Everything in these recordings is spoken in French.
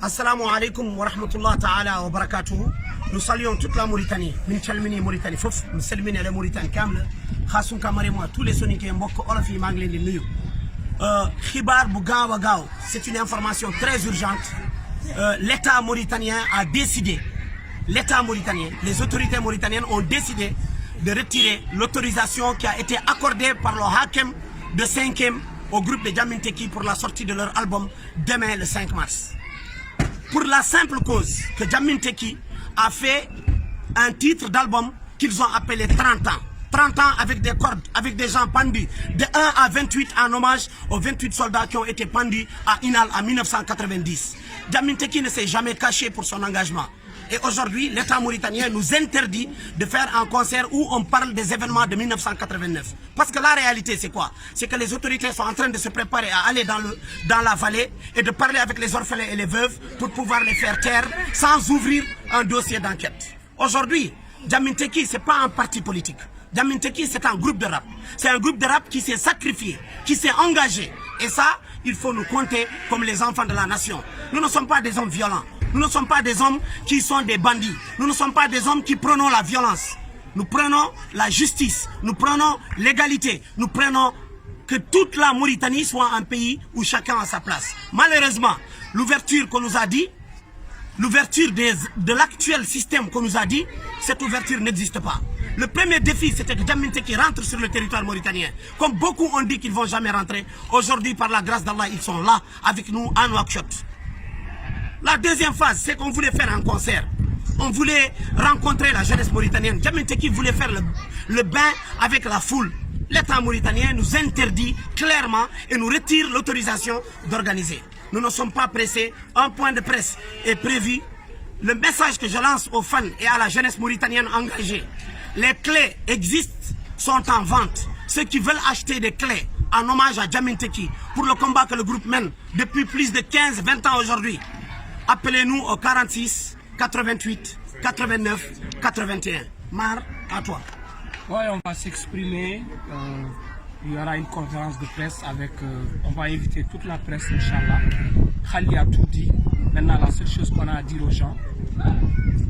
Assalamu alaikum wa rahmatullah ta'ala wa barakatuhu. Nous saluons toute la Mauritanie. Min chalmini Mauritanie fof, nous saluons la Mauritanie kamla. Khassoun Kamare moi tous les soniké mbok olof yi ma ngi len di nuyu. Khibar bu gaaw a gaaw, c'est une information très urgente. L'État mauritanien a décidé, l'État mauritanien, les autorités mauritaniennes ont décidé de retirer l'autorisation qui a été accordée par le Hakem de 5e au groupe de Jamin Teki pour la sortie de leur album demain le 5 mars. Pour la simple cause que Jamin Teki a fait un titre d'album qu'ils ont appelé 30 ans. 30 ans avec des cordes, avec des gens pendus de 1 à 28 en hommage aux 28 soldats qui ont été pendus à Inal en 1990. Jamin Teki ne s'est jamais caché pour son engagement. Et aujourd'hui, l'État mauritanien nous interdit de faire un concert où on parle des événements de 1989. Parce que la réalité, c'est quoi? C'est que les autorités sont en train de se préparer à aller dans la vallée et de parler avec les orphelins et les veuves pour pouvoir les faire taire sans ouvrir un dossier d'enquête. Aujourd'hui, Jamin Teki, ce n'est pas un parti politique. Jamin Teki, c'est un groupe de rap. C'est un groupe de rap qui s'est sacrifié, qui s'est engagé. Et ça, il faut nous compter comme les enfants de la nation. Nous ne sommes pas des hommes violents. Nous ne sommes pas des hommes qui sont des bandits. Nous ne sommes pas des hommes qui prenons la violence. Nous prenons la justice. Nous prenons l'égalité. Nous prenons que toute la Mauritanie soit un pays où chacun a sa place. Malheureusement, l'ouverture qu'on nous a dit, l'ouverture de l'actuel système qu'on nous a dit, cette ouverture n'existe pas. Le premier défi, c'était que Jamin Teki rentre sur le territoire mauritanien. Comme beaucoup ont dit qu'ils ne vont jamais rentrer, aujourd'hui, par la grâce d'Allah, ils sont là avec nous à Nouakchott. La deuxième phase, c'est qu'on voulait faire un concert. On voulait rencontrer la jeunesse mauritanienne. Jamin Teki voulait faire le bain avec la foule. L'État mauritanien nous interdit clairement et nous retire l'autorisation d'organiser. Nous ne sommes pas pressés. Un point de presse est prévu. Le message que je lance aux fans et à la jeunesse mauritanienne engagée. Les clés existent, sont en vente. Ceux qui veulent acheter des clés en hommage à Jamin Teki pour le combat que le groupe mène depuis plus de 15-20 ans aujourd'hui, appelez-nous au 46 88 89 81. Mar, à toi. Oui, on va s'exprimer. Il y aura une conférence de presse avec. On va inviter toute la presse, Inch'Allah. Khali a tout dit. Maintenant, la seule chose qu'on a à dire aux gens,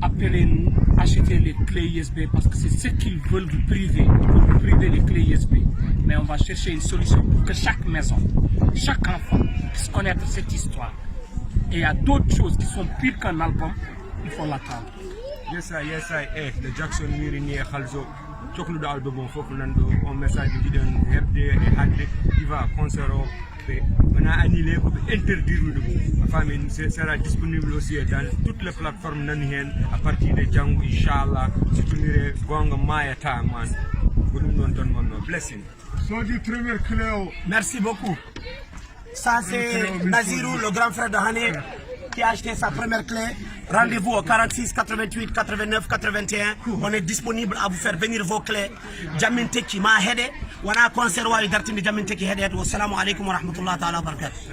appelez-nous, achetez les clés ISB parce que c'est ce qu'ils veulent vous priver. Ils veulent vous priver les clés ISB. Mais on va chercher une solution pour que chaque maison, chaque enfant puisse connaître cette histoire. Et il y a d'autres choses qui sont pires qu'un album, il faut l'attendre. Yes, le Jackson Mirini Khalzo, Choklu d'album, Fokulando, un message qui donne hebde et hadde, qui va concert. On a annulé pour interdire la famille sera disponible aussi dans toutes les plateformes nanien à partir de Django, Inch'Allah, soutenir Gonga Maya Taman. Blessing. Merci beaucoup. Ça c'est Nazirou, le grand frère de Hané, qui a acheté sa première clé. Rendez-vous au 46 88 89 81. On est disponible à vous faire venir vos clés. Jamin Teki ma hede. On a concert wa Jamin Teki hede. Wassalamu alaikum wa rahmatullahi wa barakatuh.